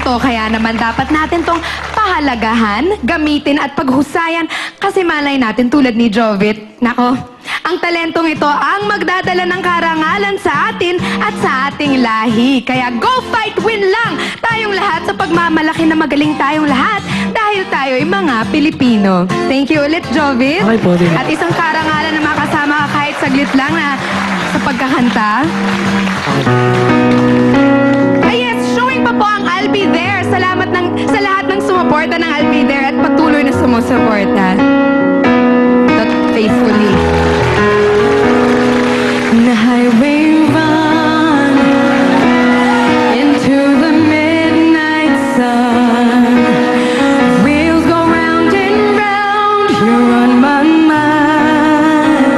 talento. Kaya naman dapat natin tong pahalagahan, gamitin at paghusayan. Kasi malay natin tulad ni Jovit. Nako, ang talentong ito ang magdadala ng karangalan sa atin at sa ating lahi. Kaya go fight, win lang tayong lahat sa pagmamalaki na magaling tayong lahat dahil tayo ay mga Pilipino. Thank you ulit, Jovit. Okay po, At isang karangalan na makasama ka kahit saglit lang na sa pagkakanta. Yes, showing pa po ang I'll Be There. Salamat sa lahat ng sumuporta ng I'll Be There at patuloy na sumusuporta. Not faithfully. The highway run into the midnight sun. Wheels go round and round, you're on my mind.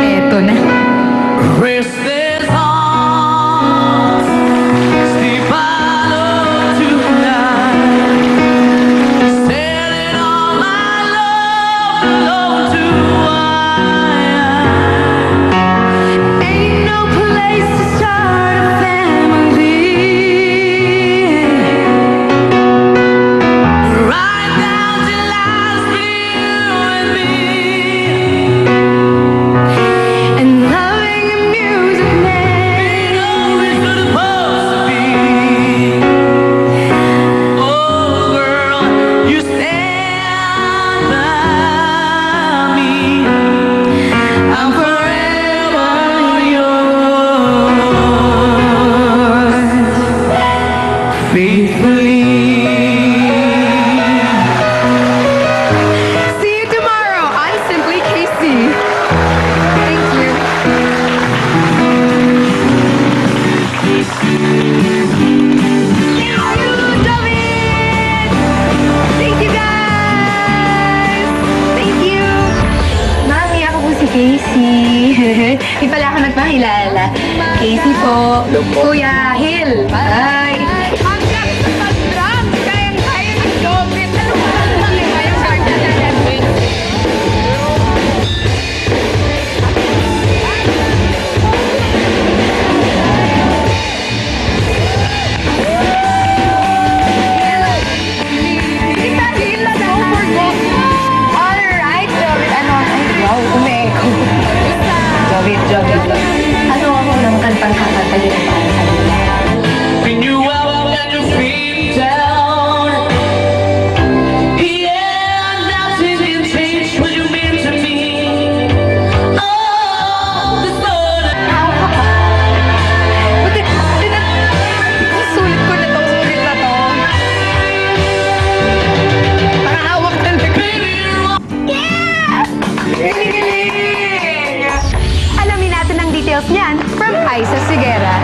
Eto na. Restless hearts sleep hollow tonight, selling all my love alone to ain't no place to start a family. Right down to last for you and me. And loving a music man always supposed to be. Oh girl, you stand by me. I'm forever yours, faithfully. See you tomorrow on Simply Casey. Thank you. Thank you, David! Thank you, guys! Thank you! Mami, ako po si Casey. Di pala ako nagpakilala. Casey po. Kuya Hill. Bye! Hanggang sa pag-drum, kayang-kaya ng David. Ano ba ang kayang garden na David? Alright, Jovit. Ano? Wow, umeko. Jovit. Ano ako ng kantang kakantahin para sa nila? When you up and your feet down, yeah, nothing can change what you mean to me. Oh, this morning. Sulit ko na tong sulit na to. Parang hawak na Yeah! Galing! Alamin natin ang details niyan from Aisa Sigera.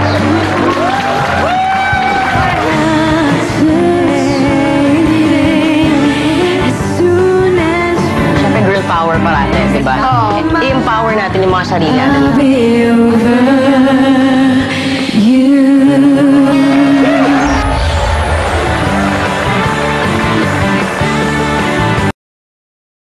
Siyempre girl power parate, di ba? Oo. I-empower natin yung mga sarili natin. I'll be over.